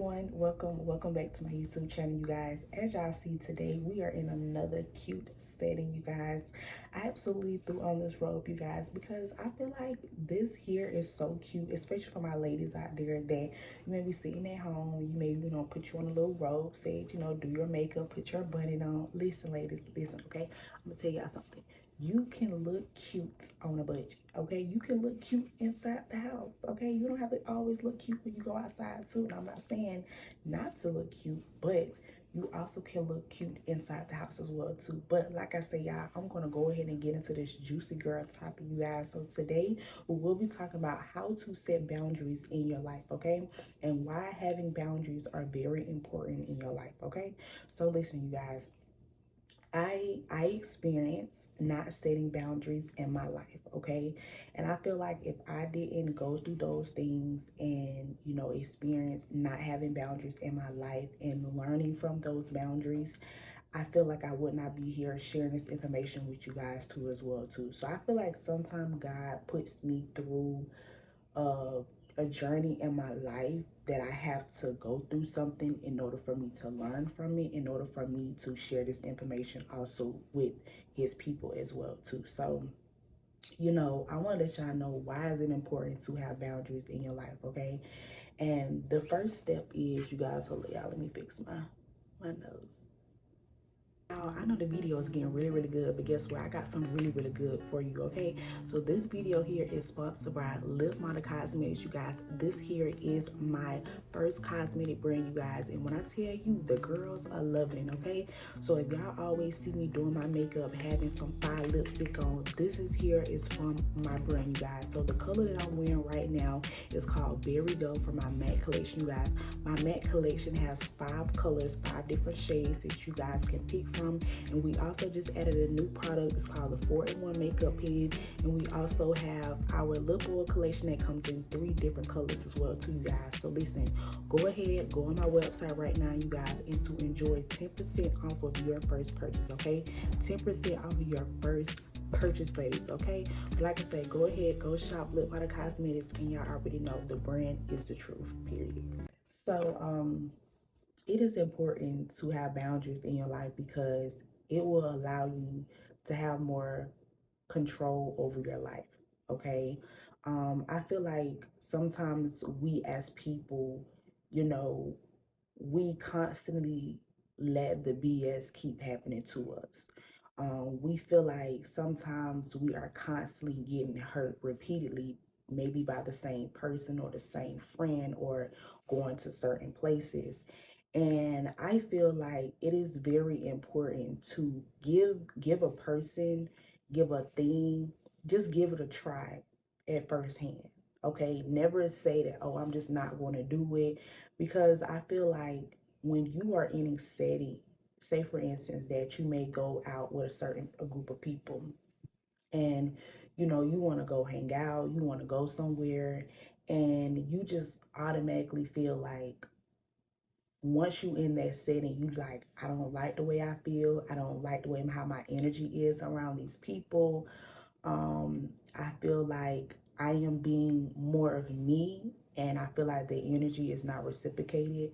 everyone, welcome back to my YouTube channel, you guys. As y'all see today, we are in another cute setting, you guys. I absolutely threw on this robe, you guys, because I feel like this here is so cute, especially for my ladies out there that you may be sitting at home, you may, put you on a little robe, say, do your makeup, put your bunny on. Listen, ladies, listen, okay? I'm gonna tell y'all something. You can look cute on a budget, okay? You can look cute inside the house, okay? You don't have to always look cute when you go outside too. And I'm not saying not to look cute, but you also can look cute inside the house as well too. But like I say, y'all, I'm gonna go ahead and get into this juicy girl topic, you guys. So today we will be talking about how to set boundaries in your life, okay? And why having boundaries are very important in your life, okay? So listen, you guys, I experience not setting boundaries in my life, okay? And I feel like if I didn't go through those things and, experience not having boundaries in my life and learning from those boundaries, I feel like I would not be here sharing this information with you guys too as well too. So I feel like sometimes God puts me through uh, a journey in my life that I have to go through something in order for me to learn from it, in order for me to share this information also with his people as well too. So, I want to let y'all know why is it important to have boundaries in your life, okay? And the first step is, you guys, hold on, y'all, let me fix my nose. Now, I know the video is getting really, really good, but guess what? I got something really, really good for you, okay? So this video here is sponsored by Lip Model Cosmetics, you guys. This here is my first cosmetic brand, you guys. And when I tell you, the girls are loving it, okay? So if y'all always see me doing my makeup, having some fire lipstick on, this is here is from my brand, you guys. So the color that I'm wearing right now is called Berry Doe for my matte collection, you guys. My matte collection has 5 colors, 5 different shades that you guys can pick from. And we also just added a new product. It's called the 4-in-1 makeup pen. And we also have our lip oil collection that comes in 3 different colors as well too, you guys. So listen, go ahead, go on my website right now, you guys, and to enjoy 10% off of your first purchase, okay? 10% off of your first purchase, ladies, okay? But like I said, go ahead, go shop Lip Model Cosmetics, and y'all already know the brand is the truth, period. So it is important to have boundaries in your life because it will allow you to have more control over your life, okay? I feel like sometimes we as people, you know, we constantly let the BS keep happening to us. We feel like sometimes we are constantly getting hurt repeatedly, maybe by the same person or the same friend or going to certain places. And I feel like it is very important to give a person, give a thing, just give it a try at first hand. Okay, never say that, oh, I'm just not going to do it, because I feel like when you are in a setting, say for instance that you may go out with a group of people, and you want to go hang out, you want to go somewhere, and you just automatically feel like once you in that setting, you like, I don't like the way I feel, I don't like the way how my energy is around these people. I feel like I am being more of me, and I feel like the energy is not reciprocated.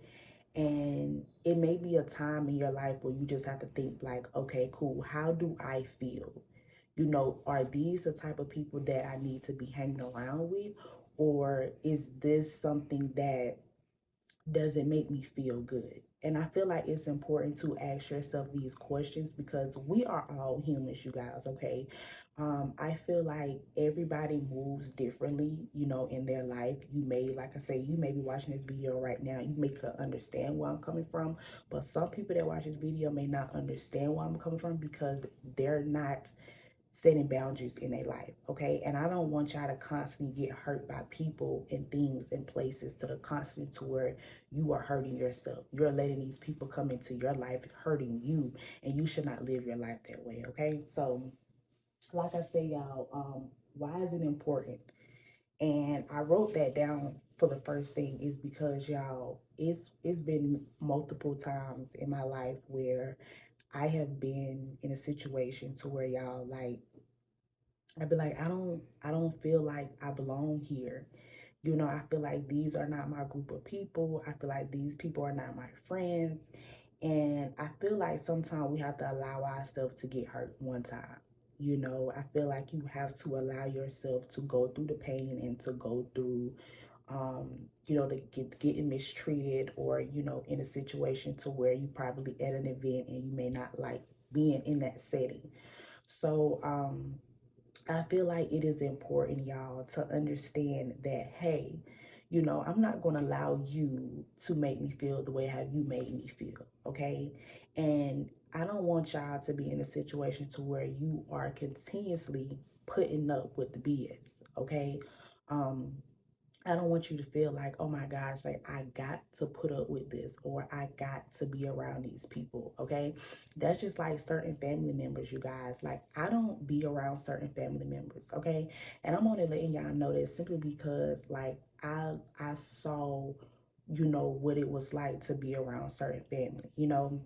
And it may be a time in your life where you just have to think like, okay, cool, how do I feel? Are these the type of people that I need to be hanging around with? Or is this something that doesn't make me feel good? And I feel like it's important to ask yourself these questions because we are all humans, you guys, okay? I feel like everybody moves differently, in their life. You may, like I say, you may be watching this video right now, you may understand where I'm coming from, but some people that watch this video may not understand where I'm coming from because they're not setting boundaries in their life, okay? And I don't want y'all to constantly get hurt by people and things and places to the constant to where you are hurting yourself. You're letting these people come into your life hurting you, and you should not live your life that way, okay? So, like I say, y'all, why is it important? And I wrote that down for the first thing is because, y'all, it's been multiple times in my life where I have been in a situation to where, y'all, like, I'd be like, I don't feel like I belong here. You know, I feel like these are not my group of people. I feel like these people are not my friends. And I feel like sometimes we have to allow ourselves to get hurt one time. You know, I feel like you have to allow yourself to go through the pain and to go through, you know, to getting mistreated, or, you know, in a situation to where you probably at an event and you may not like being in that setting. So, I feel like it is important, y'all, to understand that, hey, you know, I'm not going to allow you to make me feel the way how you made me feel, okay? And I don't want y'all to be in a situation to where you are continuously putting up with the BS, okay? Um, I don't want you to feel like, oh my gosh, like I got to put up with this, or I got to be around these people, okay? That's just like certain family members, you guys. Like, I don't be around certain family members, okay? And I'm only letting y'all know that simply because like I saw, you know, what it was like to be around certain family, you know.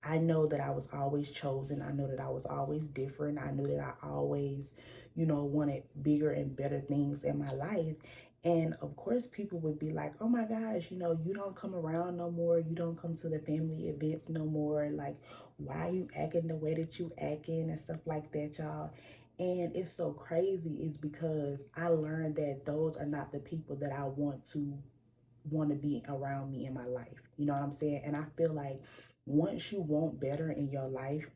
I know that I was always chosen. I know that I was always different. I knew that I always, you know, wanted bigger and better things in my life. And of course, people would be like, oh my gosh, you know, you don't come around no more. You don't come to the family events no more. Like, why are you acting the way that you acting and stuff like that, y'all? And it's so crazy is because I learned that those are not the people that I want to be around me in my life. You know what I'm saying? And I feel like once you want better in your life,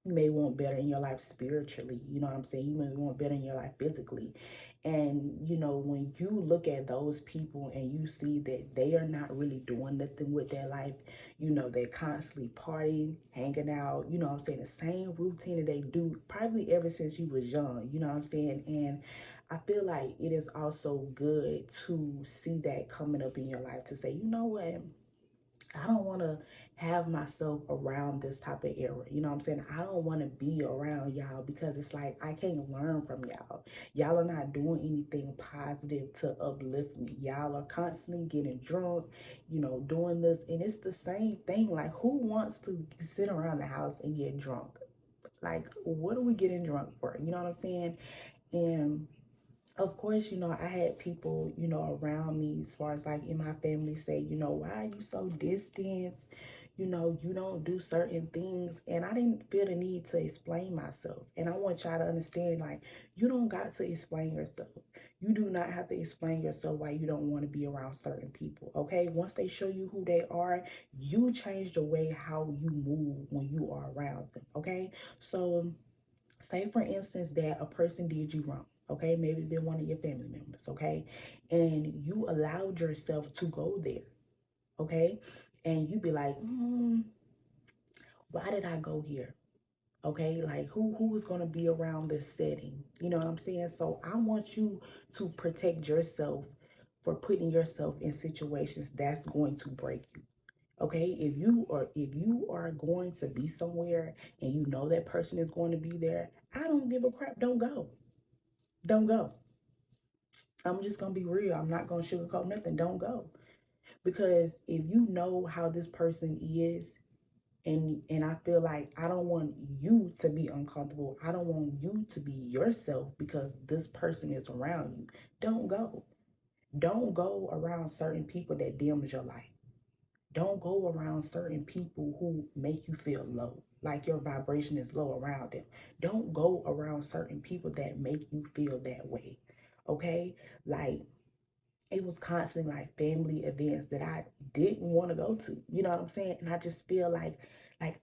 you may want better in your life spiritually. You know what I'm saying? You may want better in your life physically. And, you know, when you look at those people and you see that they are not really doing nothing with their life, you know, they're constantly partying, hanging out, you know what I'm saying? The same routine that they do probably ever since you was young, you know what I'm saying? And I feel like it is also good to see that coming up in your life to say, you know what? I don't want to have myself around this type of era. You know what I'm saying? I don't want to be around y'all because it's like I can't learn from y'all. Y'all are not doing anything positive to uplift me. Y'all are constantly getting drunk, you know, doing this. And it's the same thing. Like, who wants to sit around the house and get drunk? Like, what are we getting drunk for? You know what I'm saying? And of course, you know, I had people, you know, around me as far as like in my family say, you know, why are you so distant? You know, you don't do certain things. And I didn't feel the need to explain myself. And I want y'all to understand, like, you don't got to explain yourself. You do not have to explain yourself why you don't want to be around certain people. Okay. Once they show you who they are, you change the way how you move when you are around them. Okay. So say for instance that a person did you wrong, okay, maybe been one of your family members, okay, and you allowed yourself to go there, okay, and you be like, why did I go here? Okay, like who is going to be around this setting? You know what I'm saying? So I want you to protect yourself for putting yourself in situations that's going to break you. Okay, if you are going to be somewhere and you know that person is going to be there, I don't give a crap. Don't go. Don't go. I'm just gonna be real. I'm not gonna sugarcoat nothing. Don't go. Because if you know how this person is, and I feel like I don't want you to be uncomfortable. I don't want you to be yourself because this person is around you. Don't go. Don't go around certain people that dims your light. Don't go around certain people who make you feel low, like your vibration is low around them. Don't go around certain people that make you feel that way. Okay? Like, it was constantly like family events that I didn't want to go to. You know what I'm saying? And I just feel like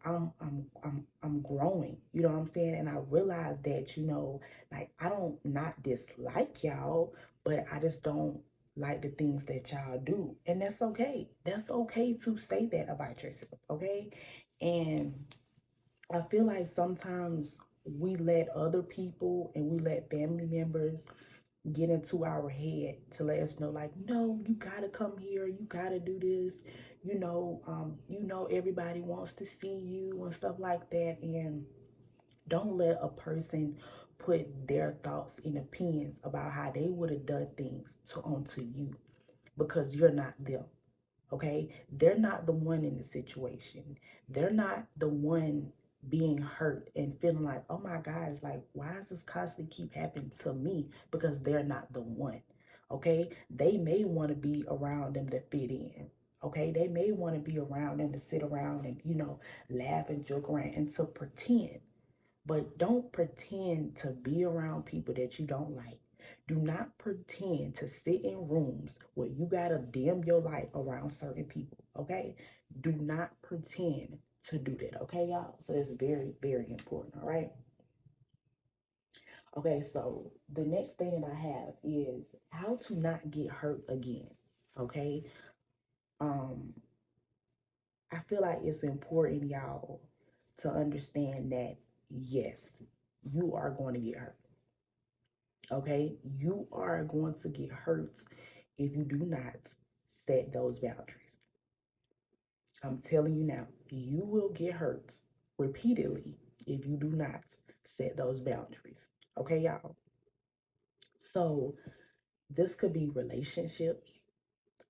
I'm growing. You know what I'm saying? And I realized that, you know, like I don't not dislike y'all, but I just don't like the things that y'all do. And that's okay. That's okay to say that about yourself, okay? And I feel like sometimes we let other people and we let family members get into our head to let us know, like, no, you gotta come here, you gotta do this, you know, everybody wants to see you and stuff like that. And don't let a person put their thoughts and opinions about how they would have done things to onto you, because you're not them. Okay, they're not the one in the situation. They're not the one being hurt and feeling like, oh my gosh, like why does this constantly keep happening to me? Because they're not the one. Okay, they may want to be around them to fit in. Okay, they may want to be around them to sit around and, laugh and joke around and to pretend. But don't pretend to be around people that you don't like. Do not pretend to sit in rooms where you gotta dim your light around certain people. Okay, do not pretend to do that. Okay, y'all. So it's very, very important. All right. Okay, so the next thing that I have is how to not get hurt again. Okay. Um, I feel like it's important, y'all, to understand that yes, you are going to get hurt. Okay, you are going to get hurt if you do not set those boundaries. I'm telling you now, you will get hurt repeatedly if you do not set those boundaries. Okay, y'all. So this could be relationships.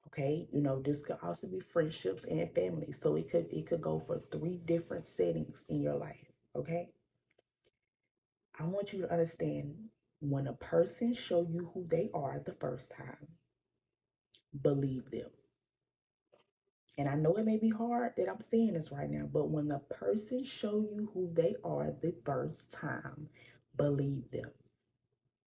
Okay, this could also be friendships and family. So it could go for three different settings in your life. Okay, I want you to understand, when a person show you who they are the first time, believe them. And I know it may be hard that I'm saying this right now, but when the person show you who they are the first time, believe them.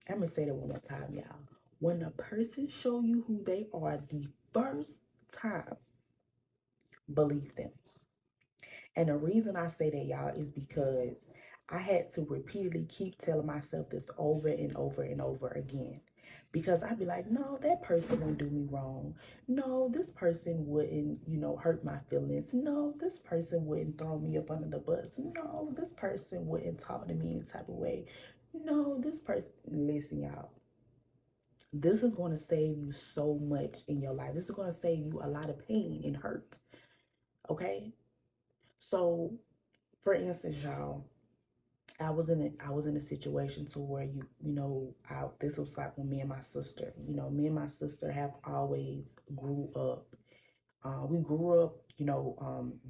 I'm gonna say that one more time, y'all. When the person show you who they are the first time, believe them. And the reason I say that, y'all, is because I had to repeatedly keep telling myself this over and over and over again. Because I'd be like, no, that person wouldn't do me wrong. No, this person wouldn't, hurt my feelings. No, this person wouldn't throw me up under the bus. No, this person wouldn't talk to me any type of way. No, this person, listen, y'all, this is going to save you so much in your life. This is going to save you a lot of pain and hurt. Okay? So, for instance, y'all, I was in a situation to where this was like when me and my sister, me and my sister have always grew up. We grew up,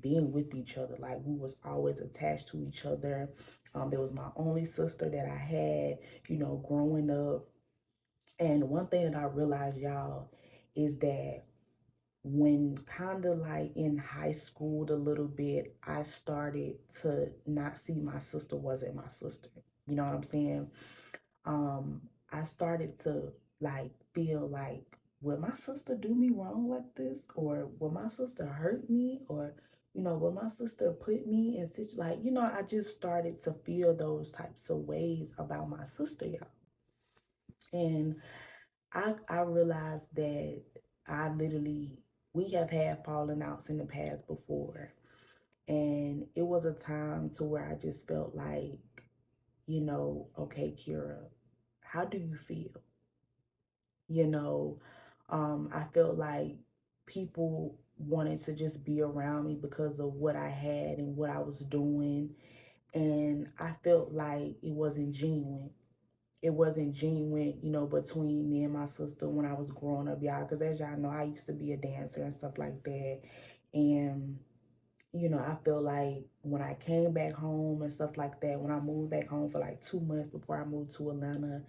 being with each other. Like, we was always attached to each other. There was my only sister that I had, growing up. And one thing that I realized, y'all, is that when kind of like in high school a little bit, I started to not see my sister wasn't my sister. You know what I'm saying? I started to like feel like, will my sister do me wrong like this? Or will my sister hurt me? Or, will my sister put me in such, like, I just started to feel those types of ways about my sister, y'all. And I realized that I literally we have had falling outs in the past before. And it was a time to where I just felt like, okay, Kira, how do you feel? You know, I felt like people wanted to just be around me because of what I had and what I was doing. And I felt like it wasn't genuine. It wasn't genuine, between me and my sister when I was growing up, y'all. Because as y'all know, I used to be a dancer and stuff like that. And, I feel like when I came back home and stuff like that, when I moved back home for like 2 months before I moved to Atlanta,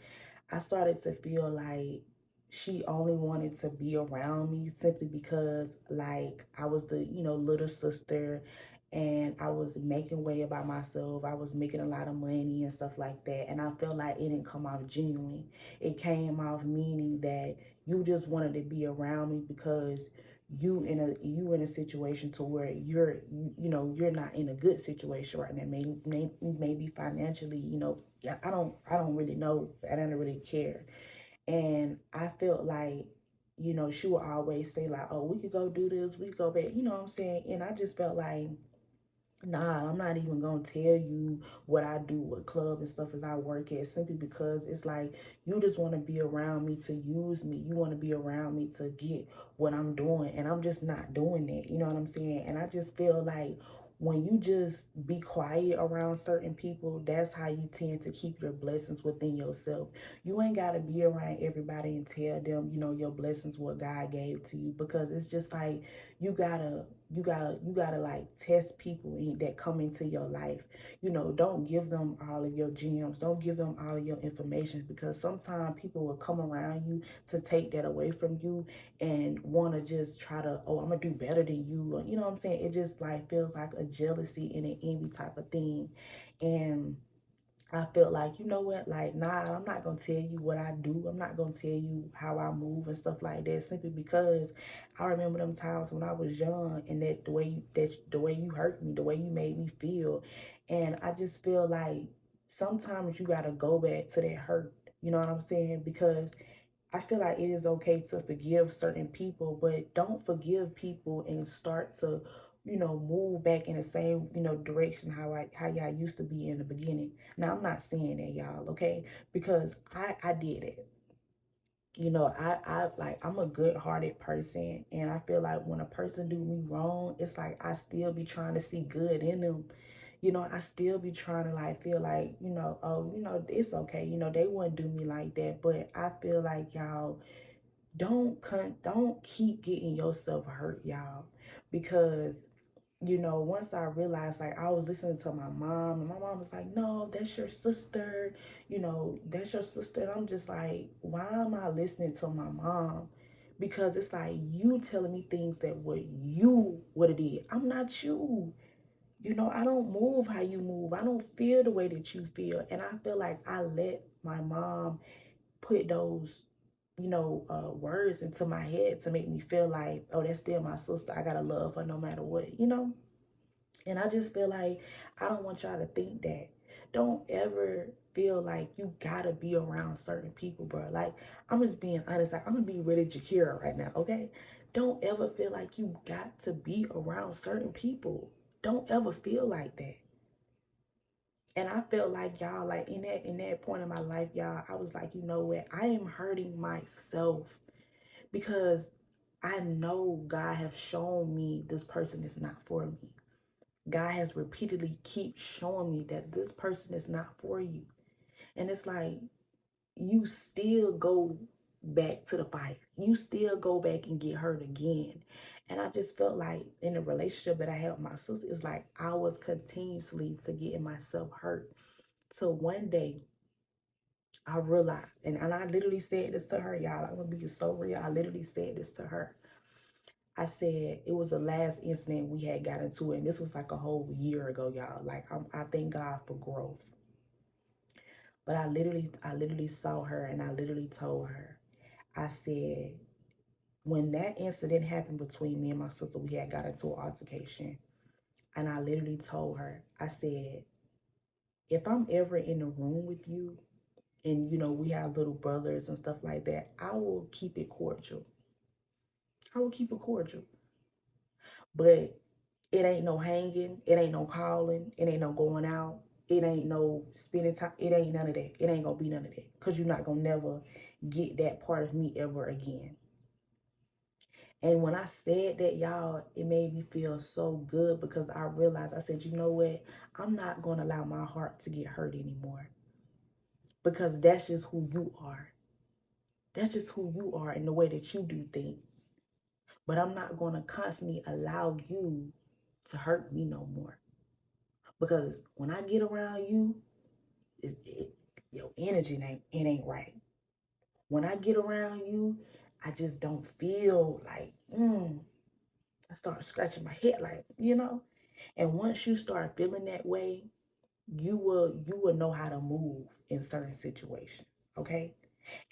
I started to feel like she only wanted to be around me simply because, like, I was the, little sister, and I was making way about myself. I was making a lot of money and stuff like that. And I felt like it didn't come off genuine. It came off meaning that you just wanted to be around me because you in a situation to where you're not in a good situation right now, maybe financially, yeah, I don't really know. I don't really care. And I felt like, she would always say like, oh, we could go do this, we could go back, you know what I'm saying? And I just felt like, nah, I'm not even gonna tell you what I do, what club and stuff that I work at, simply because it's like you just want to be around me to use me. You want to be around me to get what I'm doing, and I'm just not doing that. You know what I'm saying? And I just feel like when you just be quiet around certain people, that's how you tend to keep your blessings within yourself. You ain't gotta be around everybody and tell them, your blessings what God gave to you, because it's just like you gotta like test people that come into your life. Don't give them all of your gems, don't give them all of your information, because sometimes people will come around you to take that away from you and want to just try to, oh, I'm gonna do better than you, you know what I'm saying? It just like feels like a jealousy and an envy type of thing. And I felt like, you know what, like, nah, I'm not gonna tell you what I do. I'm not gonna tell you how I move and stuff like that, simply because I remember them times when I was young, and that the way you hurt me, the way you made me feel. And I just feel like sometimes you gotta go back to that hurt. You know what I'm saying? Because I feel like it is okay to forgive certain people, but don't forgive people and start to, move back in the same, direction how y'all used to be in the beginning. Now I'm not saying that, y'all, okay? Because I did it. I like, I'm a good-hearted person, and I feel like when a person do me wrong, it's like I still be trying to see good in them. I still be trying to like feel like, oh, it's okay. They wouldn't do me like that. But I feel like, y'all, don't keep getting yourself hurt, y'all, because once I realized, like, I was listening to my mom, and my mom was like, no, that's your sister, that's your sister. And I'm just like, why am I listening to my mom? Because it's like, you telling me things that what you would have did. I'm not you. I don't move how you move. I don't feel the way that you feel. And I feel like I let my mom put those, words into my head to make me feel like, oh, that's still my sister. I gotta love her no matter what. And I just feel like I don't want y'all to think that. Don't ever feel like you gotta be around certain people, bro. Like, I'm just being honest. Like, I'm gonna be really Jakira right now, okay? Don't ever feel like you got to be around certain people. Don't ever feel like that. And I felt like, y'all, like, in that point in my life, y'all, I was like, you know what? I am hurting myself because I know God have shown me this person is not for me. God has repeatedly keep showing me that this person is not for you. And it's like, you still go back to the fire. You still go back and get hurt again. And I just felt like in the relationship that I had with my sister, it's like I was continuously to getting myself hurt. So one day I realized, and I literally said this to her, y'all. I'm gonna be so real. I literally said this to her. I said it was the last incident we had got into, and this was like a whole year ago, y'all. Like, I thank God for growth. But I literally saw her, and I literally told her, I said, when that incident happened between me and my sister, we had got into an altercation, and I literally told her, I said, if I'm ever in the room with you, and we have little brothers and stuff like that, I will keep it cordial. I will keep it cordial. But it ain't no hanging, it ain't no calling, it ain't no going out, it ain't no spending time, it ain't none of that. It ain't gonna be none of that. Because you're not gonna never get that part of me ever again. And when I said that, y'all, it made me feel so good, because I realized, I said, you know what? I'm not gonna allow my heart to get hurt anymore. Because that's just who you are. That's just who you are in the way that you do things. But I'm not gonna constantly allow you to hurt me no more. Because when I get around you, your energy ain't right. When I get around you, I just don't feel like, I start scratching my head, like. And once you start feeling that way, you will know how to move in certain situations. Okay.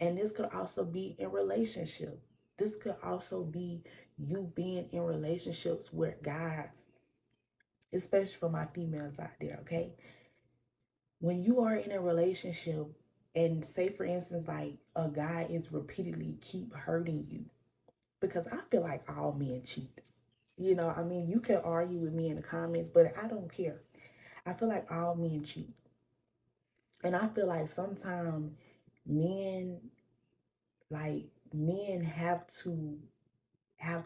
And this could also be in relationship. This could also be you being in relationships where guys, especially for my females out there, okay? When you are in a relationship, and say for instance, like, a guy is repeatedly keep hurting you, because I feel like all men cheat. I mean, you can argue with me in the comments, but I don't care. I feel like all men cheat. And I feel like sometimes men, men have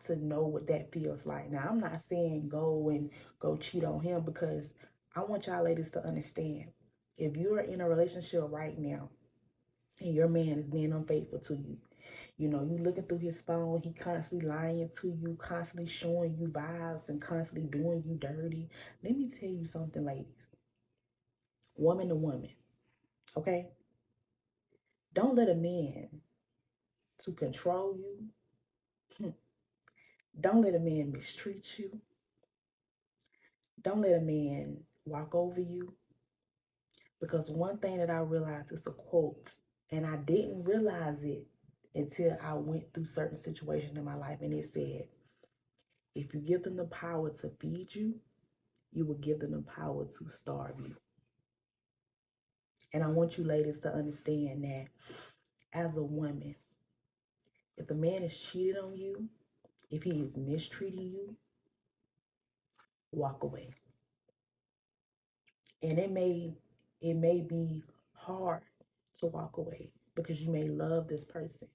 to know what that feels like. Now, I'm not saying go cheat on him, because I want y'all ladies to understand, if you're in a relationship right now and your man is being unfaithful to you, You know, you looking through his phone, he constantly lying to you, constantly showing you vibes and constantly doing you dirty. Let me tell you something, ladies. Woman to woman, okay? Don't let a man to control you. Don't let a man mistreat you. Don't let a man walk over you. Because one thing that I realized is a quote, and I didn't realize it until I went through certain situations in my life. And it said, if you give them the power to feed you, you will give them the power to starve you. And I want you ladies to understand that as a woman, if a man is cheating on you, if he is mistreating you, walk away. And it may be hard to walk away because you may love this person.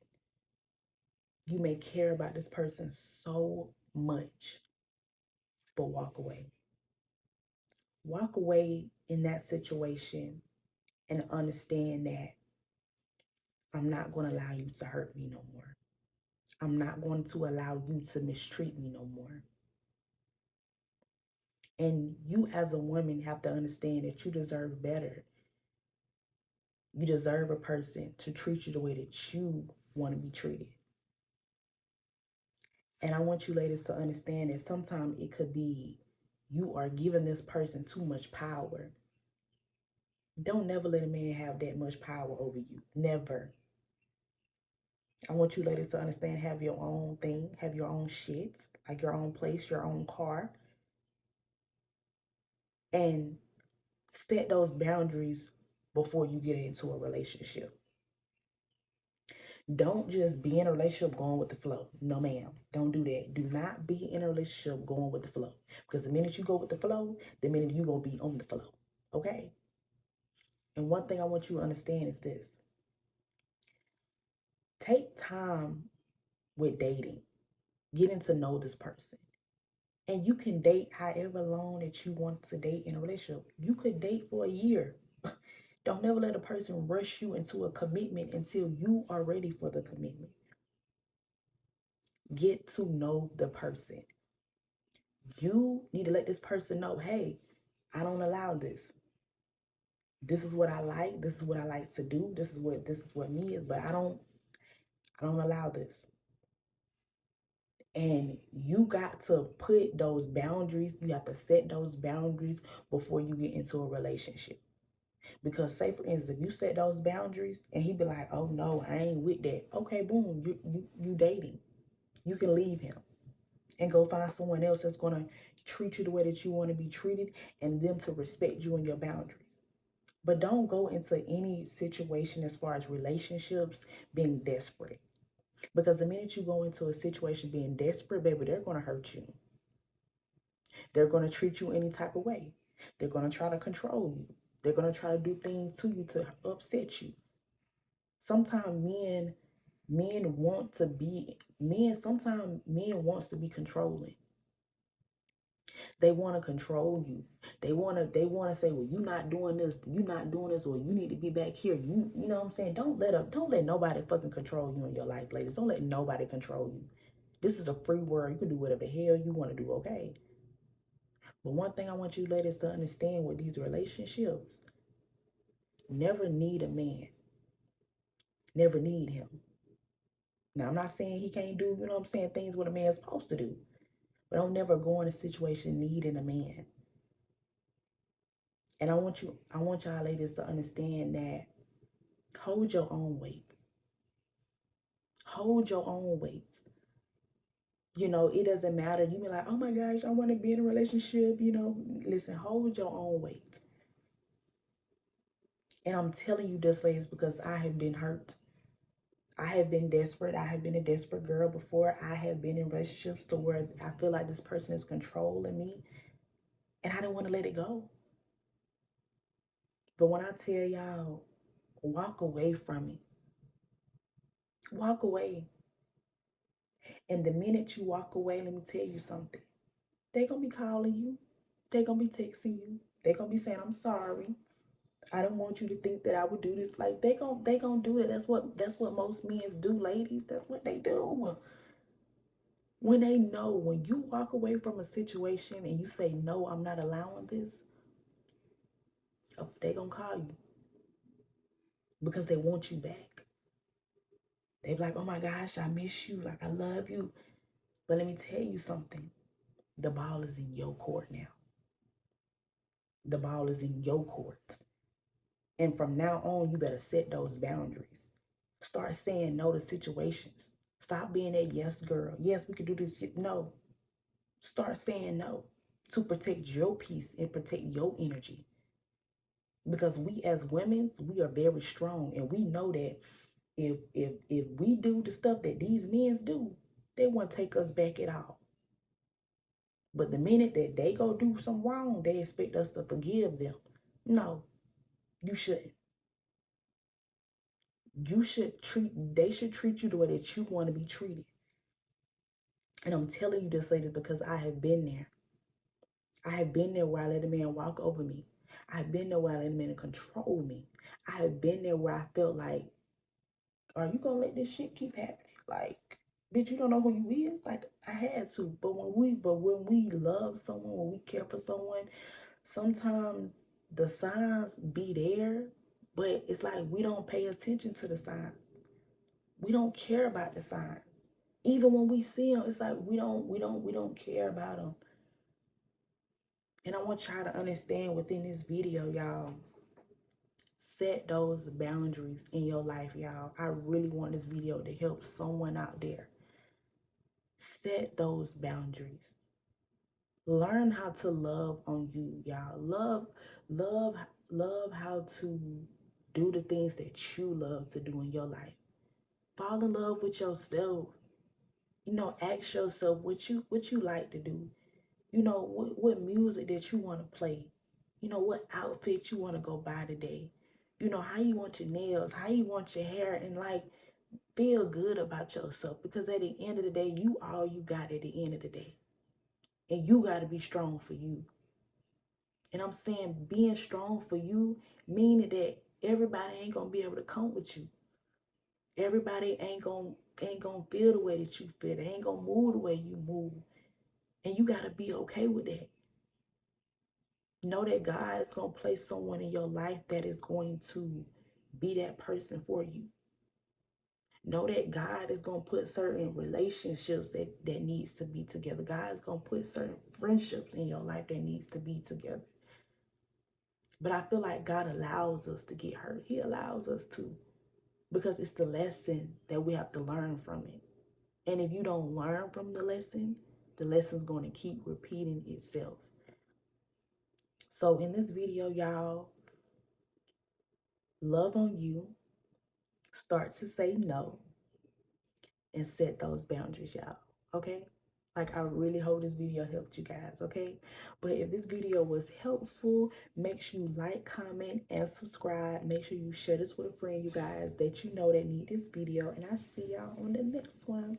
You may care about this person so much, but walk away. Walk away in that situation and understand that I'm not going to allow you to hurt me no more. I'm not going to allow you to mistreat me no more. And you as a woman have to understand that you deserve better. You deserve a person to treat you the way that you want to be treated. And I want you ladies to understand that sometimes it could be you are giving this person too much power. Don't never let a man have that much power over you. Never. I want you ladies to understand, have your own thing, have your own shit, like your own place, your own car, and set those boundaries before you get into a relationship. Don't just be in a relationship going with the flow. No, ma'am. Don't do that. Do not be in a relationship going with the flow. Because the minute you go with the flow, the minute you going to be on the flow. Okay? And one thing I want you to understand is this. Take time with dating, getting to know this person. And you can date however long that you want to date in a relationship. You could date for a year. Don't never let a person rush you into a commitment until you are ready for the commitment. Get to know the person. You need to let this person know, hey, I don't allow this. This is what I like. This is what I like to do. This is what me is, but I don't allow this. And you got to put those boundaries, you have to set those boundaries before you get into a relationship. Because say for instance, if you set those boundaries and he be like, oh no, I ain't with that. Okay, boom, you dating. You can leave him and go find someone else that's gonna treat you the way that you want to be treated and them to respect you and your boundaries. But don't go into any situation as far as relationships being desperate. Because the minute you go into a situation being desperate, baby, they're gonna hurt you. They're gonna treat you any type of way. They're gonna try to control you. They're gonna try to do things to you to upset you. Sometimes men want to be men. Sometimes men wants to be controlling. They want to control you. They want to say, well, you're not doing this, you're not doing this, or you need to be back here. You know what I'm saying? Don't let nobody fucking control you in your life, ladies. Don't let nobody control you. This is a free world. You can do whatever the hell you want to do, okay? But one thing I want you ladies to understand with these relationships, never need a man. Never need him. Now, I'm not saying he can't do, you know what I'm saying, things what a man's supposed to do. But don't never go in a situation needing a man. And I want y'all ladies to understand that hold your own weight. Hold your own weight. You know, it doesn't matter. You be like, oh my gosh, I want to be in a relationship. You know, listen, hold your own weight. And I'm telling you this, ladies, because I have been hurt. I have been desperate. I have been a desperate girl before. I have been in relationships to where I feel like this person is controlling me. And I didn't want to let it go. But when I tell y'all, walk away from it. Walk away. And the minute you walk away, let me tell you something. They're going to be calling you. They're going to be texting you. They're going to be saying, I'm sorry. I don't want you to think that I would do this. Like they gon' do it. That's what most men do, ladies. That's what they do. When they know, when you walk away from a situation and you say, no, I'm not allowing this, they gonna call you because they want you back. They be like, oh my gosh, I miss you. Like, I love you. But let me tell you something. The ball is in your court now. The ball is in your court. And from now on, you better set those boundaries. Start saying no to situations. Stop being that yes girl. Yes, we can do this. No. Start saying no to protect your peace and protect your energy. Because we as women, we are very strong, and we know that if we do the stuff that these men do, they won't take us back at all. But the minute that they go do some wrong, they expect us to forgive them. No, you shouldn't. They should treat you the way that you want to be treated. And I'm telling you this, ladies, because I have been there. I have been there where I let a man walk over me. I've been there where I let a man control me. I have been there where I felt like, are you gonna let this shit keep happening? Like, bitch, you don't know who you is? Like, I had to. But when we love someone, when we care for someone, sometimes the signs be there, but it's like we don't pay attention to the signs. We don't care about the signs. Even when we see them, it's like we don't care about them. And I want y'all to understand within this video, y'all, set those boundaries in your life, y'all. I really want this video to help someone out there. Set those boundaries. Learn how to love on you, y'all. Love, love how to do the things that you love to do in your life. Fall in love with yourself. Ask yourself what you like to do. What music that you want to play. What outfit you want to go buy today. How you want your nails, how you want your hair, and like feel good about yourself, because at the end of the day, you all you got at the end of the day. And you got to be strong for you. And I'm saying being strong for you, meaning that everybody ain't going to be able to come with you. Everybody ain't gonna feel the way that you feel. They ain't gonna move the way you move. And you got to be okay with that. Know that God is going to place someone in your life that is going to be that person for you. Know that God is going to put certain relationships that needs to be together. God is going to put certain friendships in your life that needs to be together. But I feel like God allows us to get hurt. He allows us to, because it's the lesson that we have to learn from it. And if you don't learn from the lesson's going to keep repeating itself. So in this video, y'all, love on you. Start to say no and set those boundaries, y'all. Okay? Like, I really hope this video helped you guys, okay? But if this video was helpful, make sure you like, comment, and subscribe. Make sure you share this with a friend, you guys, that you know that need this video. And I'll see y'all on the next one.